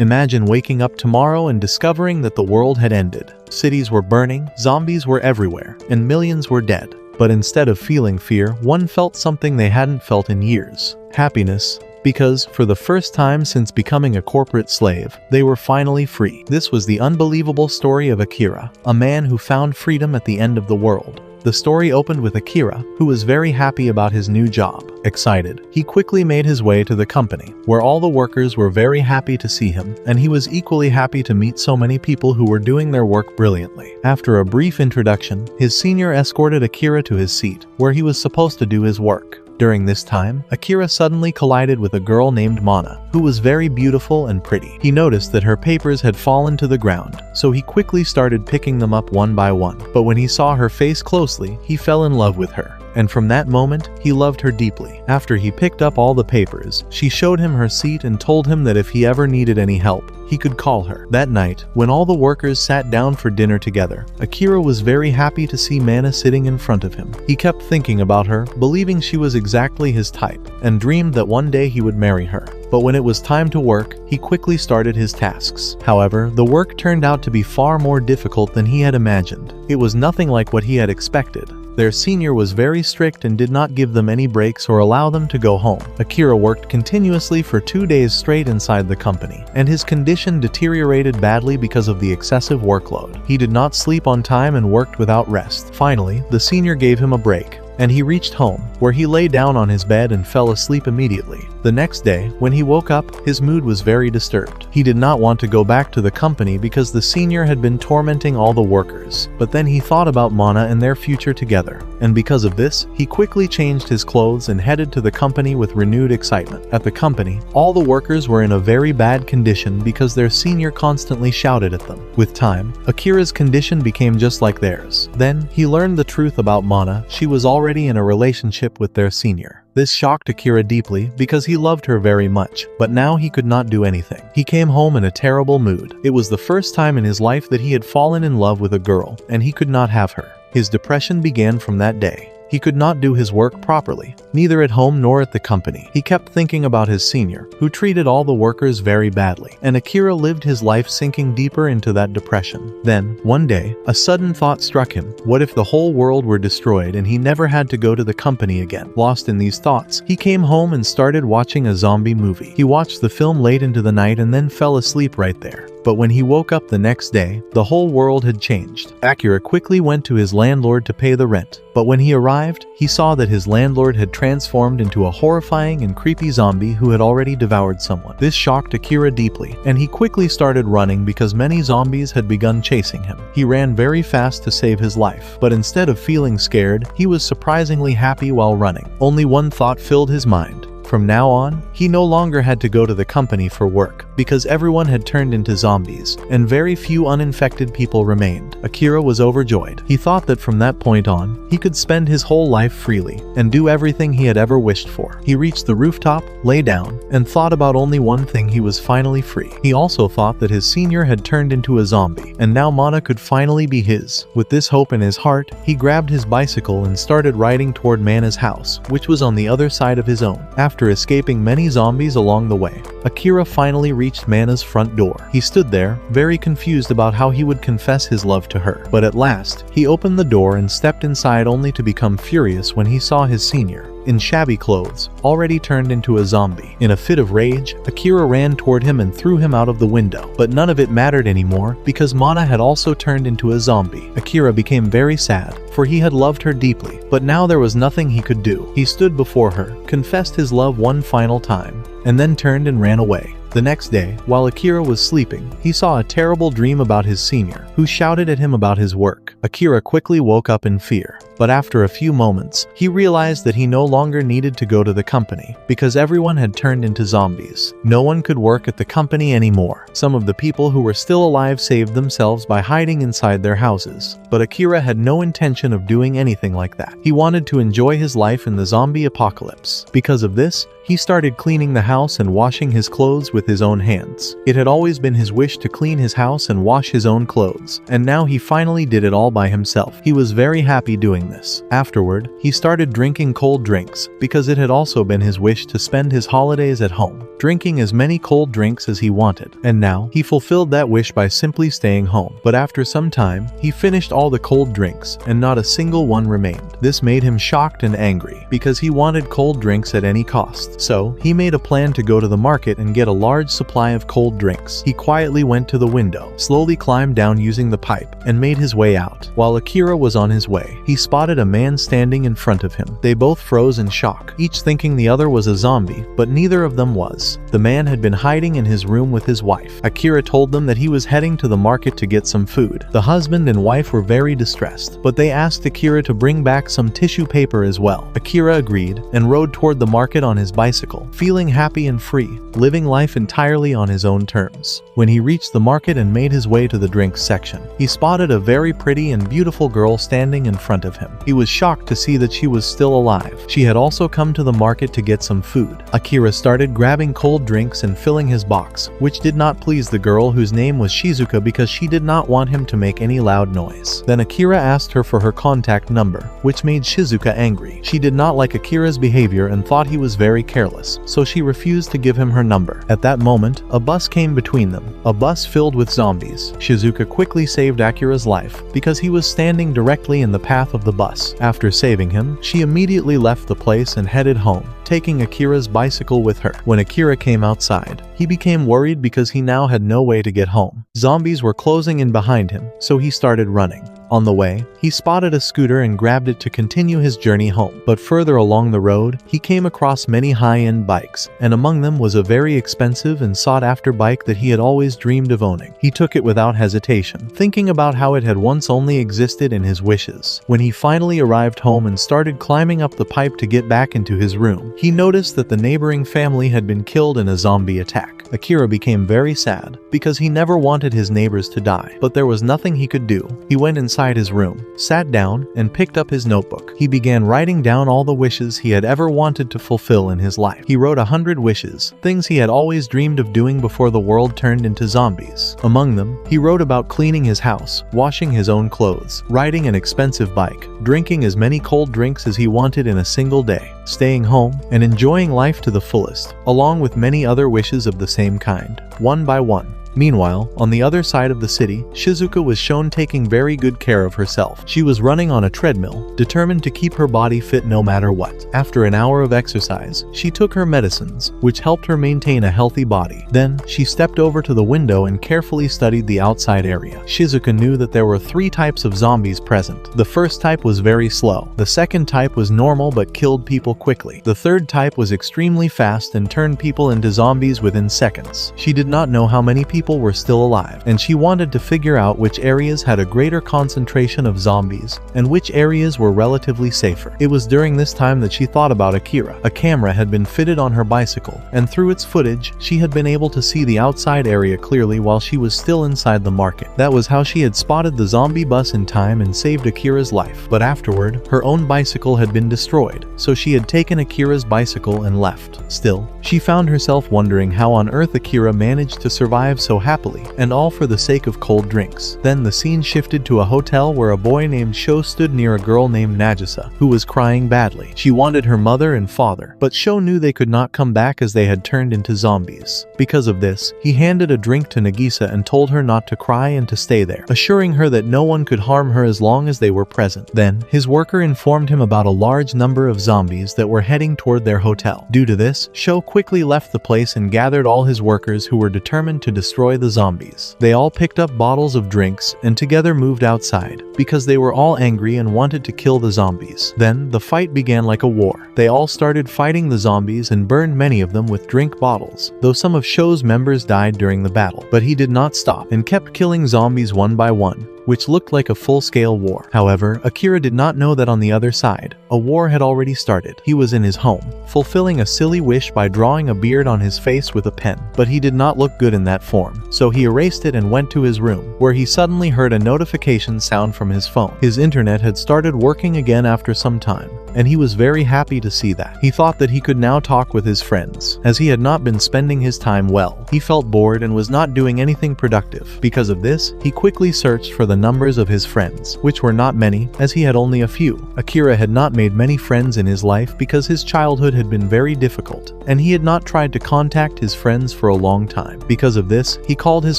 Imagine waking up tomorrow and discovering that the world had ended. Cities were burning, zombies were everywhere, and millions were dead. But instead of feeling fear, one felt something they hadn't felt in years: happiness. Because, for the first time since becoming a corporate slave, they were finally free. This was the unbelievable story of Akira, a man who found freedom at the end of the world. The story opened with Akira, who was very happy about his new job. Excited, he quickly made his way to the company, where all the workers were very happy to see him, and he was equally happy to meet so many people who were doing their work brilliantly. After a brief introduction, his senior escorted Akira to his seat, where he was supposed to do his work. During this time, Akira suddenly collided with a girl named Mana, who was very beautiful and pretty. He noticed that her papers had fallen to the ground, so he quickly started picking them up one by one. But when he saw her face closely, he fell in love with her. And from that moment, he loved her deeply. After he picked up all the papers, she showed him her seat and told him that if he ever needed any help, he could call her. That night, when all the workers sat down for dinner together, Akira was very happy to see Mana sitting in front of him. He kept thinking about her, believing she was exactly his type, and dreamed that one day he would marry her. But when it was time to work, he quickly started his tasks. However, the work turned out to be far more difficult than he had imagined. It was nothing like what he had expected. Their senior was very strict and did not give them any breaks or allow them to go home. Akira worked continuously for 2 days straight inside the company, and his condition deteriorated badly because of the excessive workload. He did not sleep on time and worked without rest. Finally, the senior gave him a break, and he reached home, where he lay down on his bed and fell asleep immediately. The next day, when he woke up, his mood was very disturbed. He did not want to go back to the company because the senior had been tormenting all the workers. But then he thought about Mana and their future together. And because of this, he quickly changed his clothes and headed to the company with renewed excitement. At the company, all the workers were in a very bad condition because their senior constantly shouted at them. With time, Akira's condition became just like theirs. Then, he learned the truth about Mana. She was already in a relationship with their senior. This shocked Akira deeply because he loved her very much, but now he could not do anything. He came home in a terrible mood. It was the first time in his life that he had fallen in love with a girl, and he could not have her. His depression began from that day. He could not do his work properly, neither at home nor at the company. He kept thinking about his senior, who treated all the workers very badly, and Akira lived his life sinking deeper into that depression. Then, one day, a sudden thought struck him. What if the whole world were destroyed and he never had to go to the company again? Lost in these thoughts, he came home and started watching a zombie movie. He watched the film late into the night and then fell asleep right there. But when he woke up the next day, the whole world had changed. Akira quickly went to his landlord to pay the rent, but when he arrived, he saw that his landlord had transformed into a horrifying and creepy zombie who had already devoured someone. This shocked Akira deeply, and he quickly started running because many zombies had begun chasing him. He ran very fast to save his life, but instead of feeling scared, he was surprisingly happy while running. Only one thought filled his mind. From now on, he no longer had to go to the company for work, because everyone had turned into zombies, and very few uninfected people remained. Akira was overjoyed. He thought that from that point on, he could spend his whole life freely, and do everything he had ever wished for. He reached the rooftop, lay down, and thought about only one thing: he was finally free. He also thought that his senior had turned into a zombie, and now Mana could finally be his. With this hope in his heart, he grabbed his bicycle and started riding toward Mana's house, which was on the other side of his own. After escaping many zombies along the way, Akira finally reached Mana's front door. He stood there, very confused about how he would confess his love to her. But at last, he opened the door and stepped inside, only to become furious when he saw his senior, in shabby clothes, already turned into a zombie. In a fit of rage, Akira ran toward him and threw him out of the window. But none of it mattered anymore, because Mana had also turned into a zombie. Akira became very sad, for he had loved her deeply, but now there was nothing he could do. He stood before her, confessed his love one final time, and then turned and ran away. The next day, while Akira was sleeping, he saw a terrible dream about his senior, who shouted at him about his work. Akira quickly woke up in fear, but after a few moments, he realized that he no longer needed to go to the company, because everyone had turned into zombies. No one could work at the company anymore. Some of the people who were still alive saved themselves by hiding inside their houses, but Akira had no intention of doing anything like that. He wanted to enjoy his life in the zombie apocalypse. Because of this, he started cleaning the house and washing his clothes with his own hands. It had always been his wish to clean his house and wash his own clothes, and now he finally did it all by himself. He was very happy doing doing this. Afterward, he started drinking cold drinks, because it had also been his wish to spend his holidays at home, drinking as many cold drinks as he wanted. And now, he fulfilled that wish by simply staying home. But after some time, he finished all the cold drinks, and not a single one remained. This made him shocked and angry, because he wanted cold drinks at any cost. So, he made a plan to go to the market and get a large supply of cold drinks. He quietly went to the window, slowly climbed down using the pipe, and made his way out. While Akira was on his way, he spotted a man standing in front of him. They both froze in shock, each thinking the other was a zombie, but neither of them was. The man had been hiding in his room with his wife. Akira told them that he was heading to the market to get some food. The husband and wife were very distressed, but they asked Akira to bring back some tissue paper as well. Akira agreed, and rode toward the market on his bicycle, feeling happy and free, living life entirely on his own terms. When he reached the market and made his way to the drinks section, he spotted a very pretty and beautiful girl standing in front of him. He was shocked to see that she was still alive. She had also come to the market to get some food. Akira started grabbing cold drinks and filling his box, which did not please the girl, whose name was Shizuka, because she did not want him to make any loud noise. Then Akira asked her for her contact number, which made Shizuka angry. She did not like Akira's behavior and thought he was very careless, so she refused to give him her number. At that moment, a bus came between them, a bus filled with zombies. Shizuka quickly saved Akira's life, because he was standing directly in the path of the bus. After saving him, she immediately left the place and headed home, taking Akira's bicycle with her. When Akira came outside, he became worried because he now had no way to get home. Zombies were closing in behind him, so he started running. On the way, he spotted a scooter and grabbed it to continue his journey home. But further along the road, he came across many high-end bikes, and among them was a very expensive and sought-after bike that he had always dreamed of owning. He took it without hesitation, thinking about how it had once only existed in his wishes. When he finally arrived home and started climbing up the pipe to get back into his room, he noticed that the neighboring family had been killed in a zombie attack. Akira became very sad, because he never wanted his neighbors to die, but there was nothing he could do. He went inside his room, sat down, and picked up his notebook. He began writing down all the wishes he had ever wanted to fulfill in his life. He wrote 100 wishes, things he had always dreamed of doing before the world turned into zombies. Among them, he wrote about cleaning his house, washing his own clothes, riding an expensive bike, drinking as many cold drinks as he wanted in a single day, staying home, and enjoying life to the fullest, along with many other wishes of the same kind, one by one. Meanwhile, on the other side of the city, Shizuka was shown taking very good care of herself. She was running on a treadmill, determined to keep her body fit no matter what. After an hour of exercise, she took her medicines, which helped her maintain a healthy body. Then, she stepped over to the window and carefully studied the outside area. Shizuka knew that there were 3 types of zombies present. The first type was very slow. The second type was normal but killed people quickly. The third type was extremely fast and turned people into zombies within seconds. She did not know how many people were still alive, and she wanted to figure out which areas had a greater concentration of zombies and which areas were relatively safer. It was during this time that she thought about Akira. A camera had been fitted on her bicycle, and through its footage, she had been able to see the outside area clearly while she was still inside the market. That was how she had spotted the zombie bus in time and saved Akira's life. But afterward, her own bicycle had been destroyed, so she had taken Akira's bicycle and left. Still, she found herself wondering how on earth Akira managed to survive so happily, and all for the sake of cold drinks. Then the scene shifted to a hotel where a boy named Sho stood near a girl named Nagisa, who was crying badly. She wanted her mother and father, but Sho knew they could not come back as they had turned into zombies. Because of this, he handed a drink to Nagisa and told her not to cry and to stay there, assuring her that no one could harm her as long as they were present. Then, his worker informed him about a large number of zombies that were heading toward their hotel. Due to this, Sho quickly left the place and gathered all his workers who were determined to destroy the zombies. They all picked up bottles of drinks and together moved outside, because they were all angry and wanted to kill the zombies. Then, the fight began like a war. They all started fighting the zombies and burned many of them with drink bottles, though some of Sho's members died during the battle. But he did not stop and kept killing zombies one by one, which looked like a full-scale war. However, Akira did not know that on the other side, a war had already started. He was in his home, fulfilling a silly wish by drawing a beard on his face with a pen, but he did not look good in that form, so he erased it and went to his room, where he suddenly heard a notification sound from his phone. His internet had started working again after some time, and he was very happy to see that. He thought that he could now talk with his friends, as he had not been spending his time well. He felt bored and was not doing anything productive. Because of this, he quickly searched for the numbers of his friends, which were not many, as he had only a few. Akira had not made many friends in his life because his childhood had been very difficult, and he had not tried to contact his friends for a long time. Because of this, he called his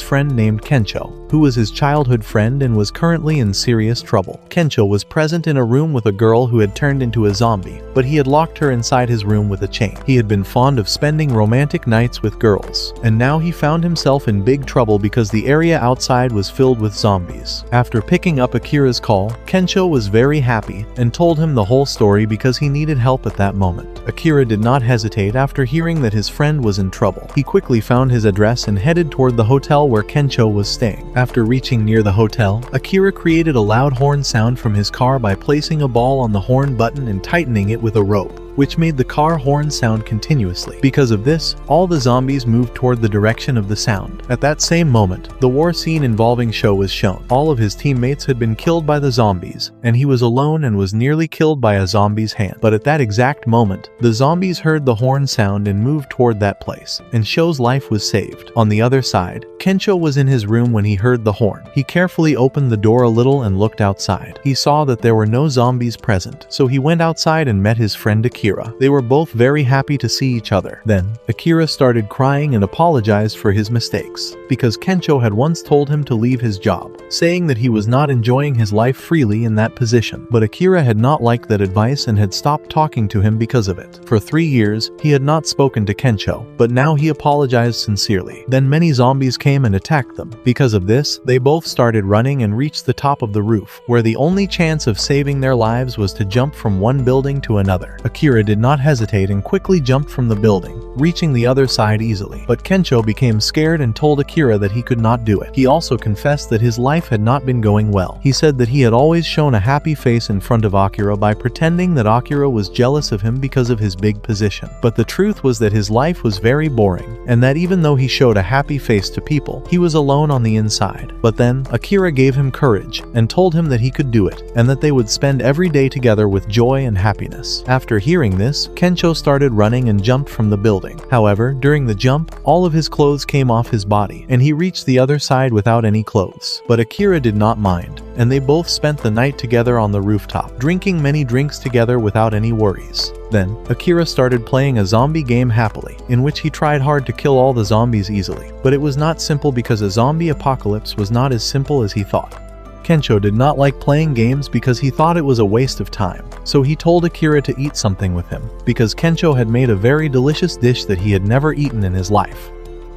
friend named Kencho, who was his childhood friend and was currently in serious trouble. Kencho was present in a room with a girl who had turned into a zombie, but he had locked her inside his room with a chain. He had been fond of spending romantic nights with girls, and now he found himself in big trouble because the area outside was filled with zombies. After picking up Akira's call, Kencho was very happy and told him the whole story because he needed help at that moment. Akira did not hesitate after hearing that his friend was in trouble. He quickly found his address and headed toward the hotel where Kencho was staying. After reaching near the hotel, Akira created a loud horn sound from his car by placing a ball on the horn button and tightening it with a rope, which made the car horn sound continuously. Because of this, all the zombies moved toward the direction of the sound. At that same moment, the war scene involving Sho was shown. All of his teammates had been killed by the zombies, and he was alone and was nearly killed by a zombie's hand. But at that exact moment, the zombies heard the horn sound and moved toward that place, and Sho's life was saved. On the other side, Kencho was in his room when he heard the horn. He carefully opened the door a little and looked outside. He saw that there were no zombies present, so he went outside and met his friend Akira. They were both very happy to see each other. Then, Akira started crying and apologized for his mistakes, because Kencho had once told him to leave his job, saying that he was not enjoying his life freely in that position. But Akira had not liked that advice and had stopped talking to him because of it. For 3 years, he had not spoken to Kencho, but now he apologized sincerely. Then many zombies came and attacked them. Because of this, they both started running and reached the top of the roof, where the only chance of saving their lives was to jump from one building to another. Akira did not hesitate and quickly jumped from the building, reaching the other side easily. But Kencho became scared and told Akira that he could not do it. He also confessed that his life had not been going well. He said that he had always shown a happy face in front of Akira by pretending that Akira was jealous of him because of his big position. But the truth was that his life was very boring, and that even though he showed a happy face to people, he was alone on the inside. But then, Akira gave him courage and told him that he could do it, and that they would spend every day together with joy and happiness. After hearing this, Kencho started running and jumped from the building. However, during the jump, all of his clothes came off his body, and he reached the other side without any clothes. But Akira did not mind, and they both spent the night together on the rooftop, drinking many drinks together without any worries. Then, Akira started playing a zombie game happily, in which he tried hard to kill all the zombies easily. But it was not simple because a zombie apocalypse was not as simple as he thought. Kencho did not like playing games because he thought it was a waste of time, so he told Akira to eat something with him, because Kencho had made a very delicious dish that he had never eaten in his life.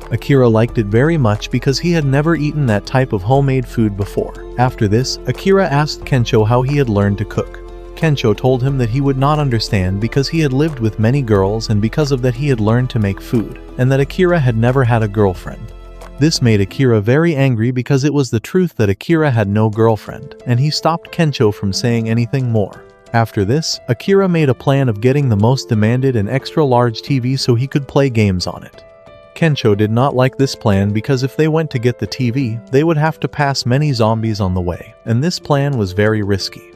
Akira liked it very much because he had never eaten that type of homemade food before. After this, Akira asked Kencho how he had learned to cook. Kencho told him that he would not understand because he had lived with many girls and because of that he had learned to make food, and that Akira had never had a girlfriend. This made Akira very angry because it was the truth that Akira had no girlfriend, and he stopped Kencho from saying anything more. After this, Akira made a plan of getting the most demanded and extra large TV so he could play games on it. Kencho did not like this plan because if they went to get the TV, they would have to pass many zombies on the way, and this plan was very risky.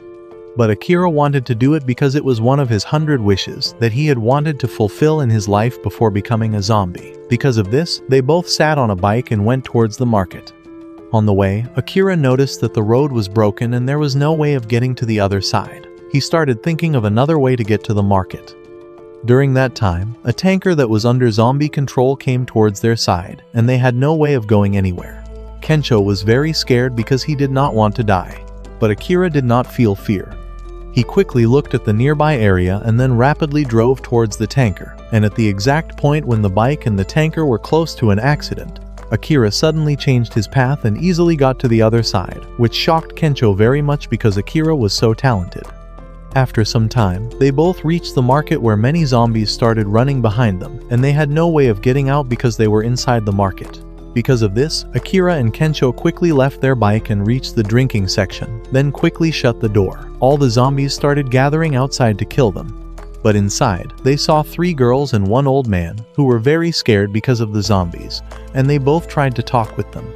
But Akira wanted to do it because it was one of his 100 wishes that he had wanted to fulfill in his life before becoming a zombie. Because of this, they both sat on a bike and went towards the market. On the way, Akira noticed that the road was broken and there was no way of getting to the other side. He started thinking of another way to get to the market. During that time, a tanker that was under zombie control came towards their side, and they had no way of going anywhere. Kencho was very scared because he did not want to die. But Akira did not feel fear. He quickly looked at the nearby area and then rapidly drove towards the tanker, and at the exact point when the bike and the tanker were close to an accident, Akira suddenly changed his path and easily got to the other side, which shocked Kencho very much because Akira was so talented. After some time, they both reached the market where many zombies started running behind them, and they had no way of getting out because they were inside the market. Because of this, Akira and Kencho quickly left their bike and reached the drinking section, then quickly shut the door. All the zombies started gathering outside to kill them. But inside, they saw 3 girls and 1 old man, who were very scared because of the zombies, and they both tried to talk with them.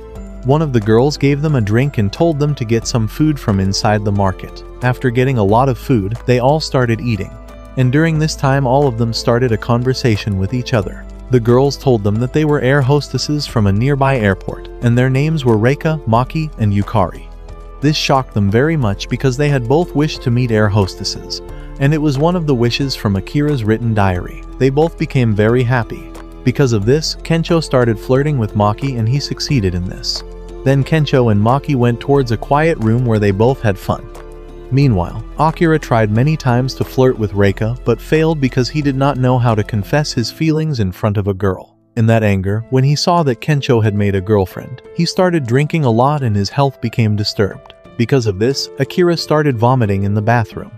One of the girls gave them a drink and told them to get some food from inside the market. After getting a lot of food, they all started eating. And during this time all of them started a conversation with each other. The girls told them that they were air hostesses from a nearby airport, and their names were Reika, Maki, and Yukari. This shocked them very much because they had both wished to meet air hostesses, and it was one of the wishes from Akira's written diary. They both became very happy. Because of this, Kencho started flirting with Maki and he succeeded in this. Then Kencho and Maki went towards a quiet room where they both had fun. Meanwhile, Akira tried many times to flirt with Reika but failed because he did not know how to confess his feelings in front of a girl. In that anger, when he saw that Kencho had made a girlfriend, he started drinking a lot and his health became disturbed. Because of this, Akira started vomiting in the bathroom.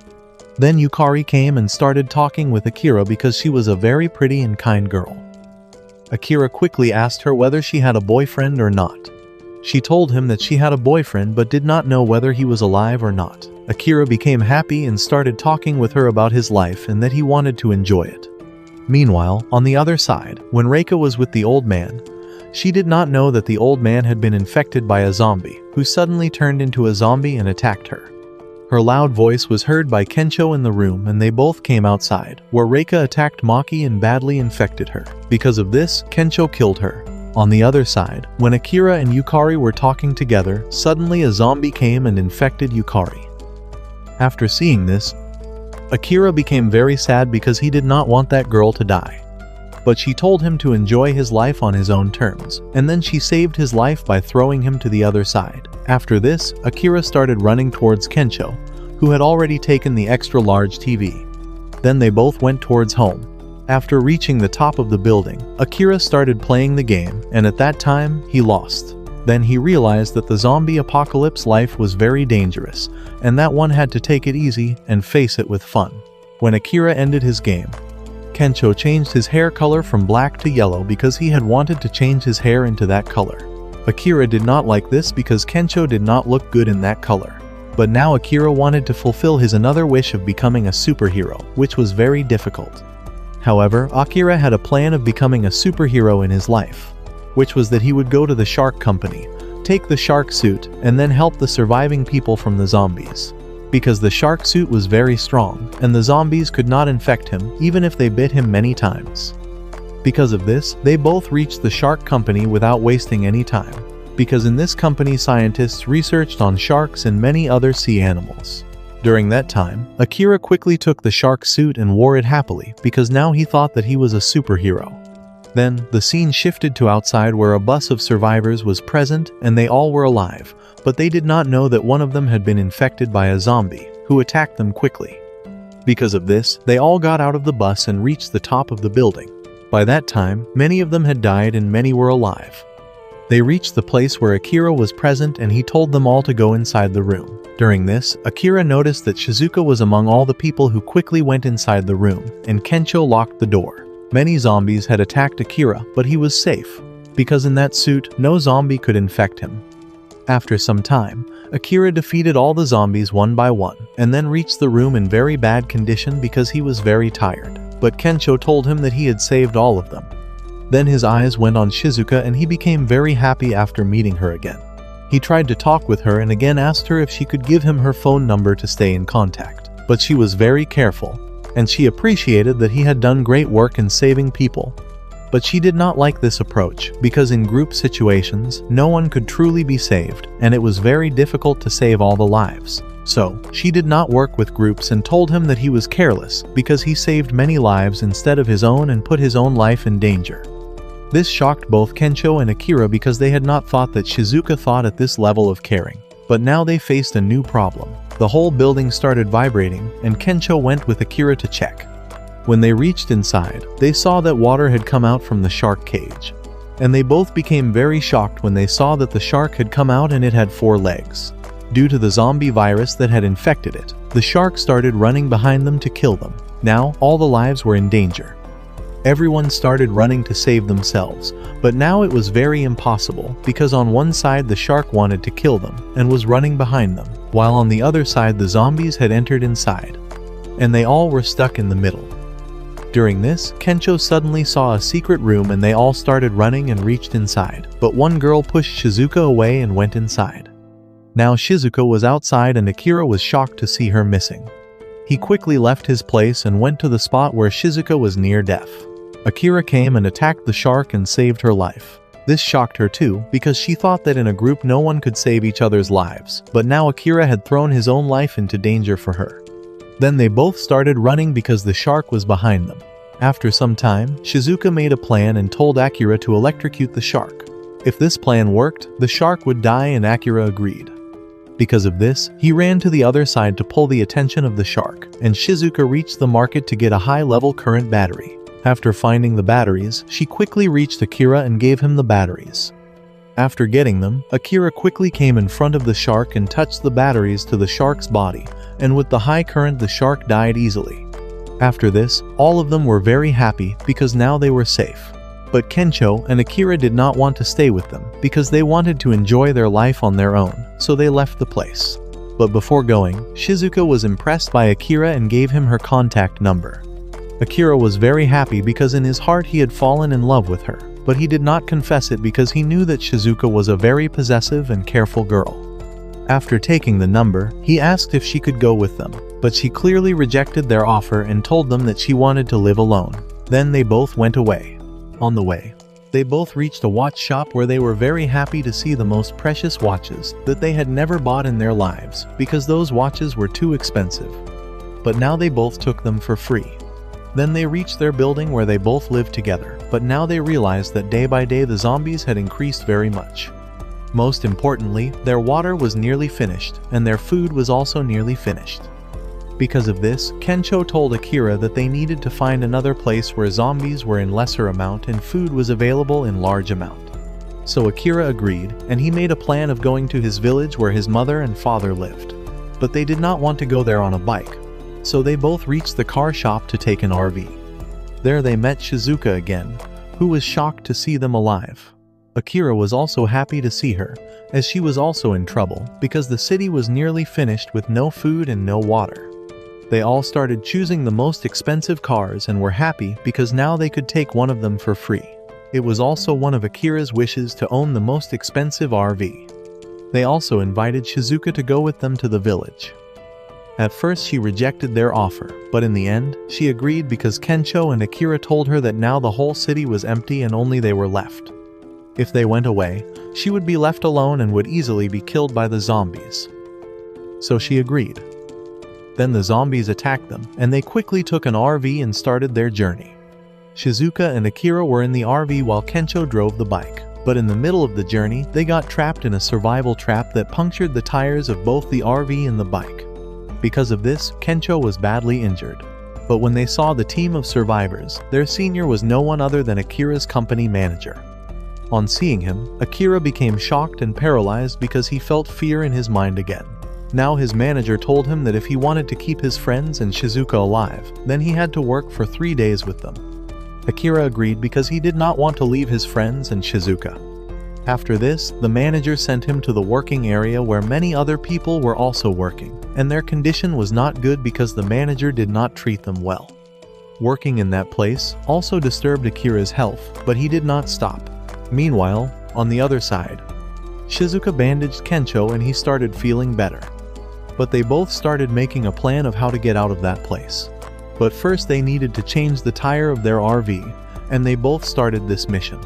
Then Yukari came and started talking with Akira because she was a very pretty and kind girl. Akira quickly asked her whether she had a boyfriend or not. She told him that she had a boyfriend but did not know whether he was alive or not. Akira became happy and started talking with her about his life and that he wanted to enjoy it. Meanwhile, on the other side, when Reika was with the old man, she did not know that the old man had been infected by a zombie, who suddenly turned into a zombie and attacked her. Her loud voice was heard by Kencho in the room and they both came outside, where Reika attacked Maki and badly infected her. Because of this, Kencho killed her. On the other side, when Akira and Yukari were talking together, suddenly a zombie came and infected Yukari. After seeing this, Akira became very sad because he did not want that girl to die. But she told him to enjoy his life on his own terms, and then she saved his life by throwing him to the other side. After this, Akira started running towards Kencho, who had already taken the extra large TV. Then they both went towards home. After reaching the top of the building, Akira started playing the game, and at that time, he lost. Then he realized that the zombie apocalypse life was very dangerous, and that one had to take it easy and face it with fun. When Akira ended his game, Kencho changed his hair color from black to yellow because he had wanted to change his hair into that color. Akira did not like this because Kencho did not look good in that color. But now Akira wanted to fulfill his another wish of becoming a superhero, which was very difficult. However, Akira had a plan of becoming a superhero in his life, which was that he would go to the shark company, take the shark suit, and then help the surviving people from the zombies. Because the shark suit was very strong, and the zombies could not infect him even if they bit him many times. Because of this, they both reached the shark company without wasting any time, because in this company scientists researched on sharks and many other sea animals. During that time, Akira quickly took the shark suit and wore it happily because now he thought that he was a superhero. Then, the scene shifted to outside where a bus of survivors was present and they all were alive, but they did not know that one of them had been infected by a zombie, who attacked them quickly. Because of this, they all got out of the bus and reached the top of the building. By that time, many of them had died and many were alive. They reached the place where Akira was present and he told them all to go inside the room. During this, Akira noticed that Shizuka was among all the people who quickly went inside the room, and Kencho locked the door. Many zombies had attacked Akira, but he was safe, because in that suit, no zombie could infect him. After some time, Akira defeated all the zombies one by one, and then reached the room in very bad condition because he was very tired. But Kencho told him that he had saved all of them. Then his eyes went on Shizuka and he became very happy after meeting her again. He tried to talk with her and again asked her if she could give him her phone number to stay in contact. But she was very careful, and she appreciated that he had done great work in saving people. But she did not like this approach, because in group situations, no one could truly be saved, and it was very difficult to save all the lives. So, she did not work with groups and told him that he was careless, because he saved many lives instead of his own and put his own life in danger. This shocked both Kencho and Akira because they had not thought that Shizuka thought at this level of caring. But now they faced a new problem. The whole building started vibrating, and Kencho went with Akira to check. When they reached inside, they saw that water had come out from the shark cage. And they both became very shocked when they saw that the shark had come out and it had 4 legs. Due to the zombie virus that had infected it, the shark started running behind them to kill them. Now, all the lives were in danger. Everyone started running to save themselves, but now it was very impossible because on one side the shark wanted to kill them and was running behind them, while on the other side the zombies had entered inside, and they all were stuck in the middle. During this, Kencho suddenly saw a secret room and they all started running and reached inside, but one girl pushed Shizuka away and went inside. Now Shizuka was outside and Akira was shocked to see her missing. He quickly left his place and went to the spot where Shizuka was near death. Akira came and attacked the shark and saved her life. This shocked her too, because she thought that in a group no one could save each other's lives, but now Akira had thrown his own life into danger for her. Then they both started running because the shark was behind them. After some time, Shizuka made a plan and told Akira to electrocute the shark. If this plan worked, the shark would die and Akira agreed. Because of this, he ran to the other side to pull the attention of the shark, and Shizuka reached the market to get a high-level current battery. After finding the batteries, she quickly reached Akira and gave him the batteries. After getting them, Akira quickly came in front of the shark and touched the batteries to the shark's body, and with the high current the shark died easily. After this, all of them were very happy because now they were safe. But Kencho and Akira did not want to stay with them because they wanted to enjoy their life on their own, so they left the place. But before going, Shizuka was impressed by Akira and gave him her contact number. Akira was very happy because in his heart he had fallen in love with her, but he did not confess it because he knew that Shizuka was a very possessive and careful girl. After taking the number, he asked if she could go with them, but she clearly rejected their offer and told them that she wanted to live alone. Then they both went away. On the way, they both reached a watch shop where they were very happy to see the most precious watches that they had never bought in their lives because those watches were too expensive. But now they both took them for free. Then they reached their building where they both lived together, but now they realized that day by day the zombies had increased very much. Most importantly, their water was nearly finished, and their food was also nearly finished. Because of this, Kencho told Akira that they needed to find another place where zombies were in lesser amount and food was available in large amount. So Akira agreed, and he made a plan of going to his village where his mother and father lived. But they did not want to go there on a bike, so they both reached the car shop to take an RV. There they met Shizuka again, who was shocked to see them alive. Akira was also happy to see her, as she was also in trouble because the city was nearly finished with no food and no water. They all started choosing the most expensive cars and were happy because now they could take one of them for free. It was also one of Akira's wishes to own the most expensive RV. They also invited Shizuka to go with them to the village. At first she rejected their offer, but in the end, she agreed because Kencho and Akira told her that now the whole city was empty and only they were left. If they went away, she would be left alone and would easily be killed by the zombies. So she agreed. Then the zombies attacked them, and they quickly took an RV and started their journey. Shizuka and Akira were in the RV while Kencho drove the bike, but in the middle of the journey, they got trapped in a survival trap that punctured the tires of both the RV and the bike. Because of this, Kencho was badly injured. But when they saw the team of survivors, their senior was no one other than Akira's company manager. On seeing him, Akira became shocked and paralyzed because he felt fear in his mind again. Now his manager told him that if he wanted to keep his friends and Shizuka alive, then he had to work for 3 days with them. Akira agreed because he did not want to leave his friends and Shizuka. After this, the manager sent him to the working area where many other people were also working, and their condition was not good because the manager did not treat them well. Working in that place also disturbed Akira's health, but he did not stop. Meanwhile, on the other side, Shizuka bandaged Kencho and he started feeling better. But they both started making a plan of how to get out of that place. But first they needed to change the tire of their RV, and they both started this mission.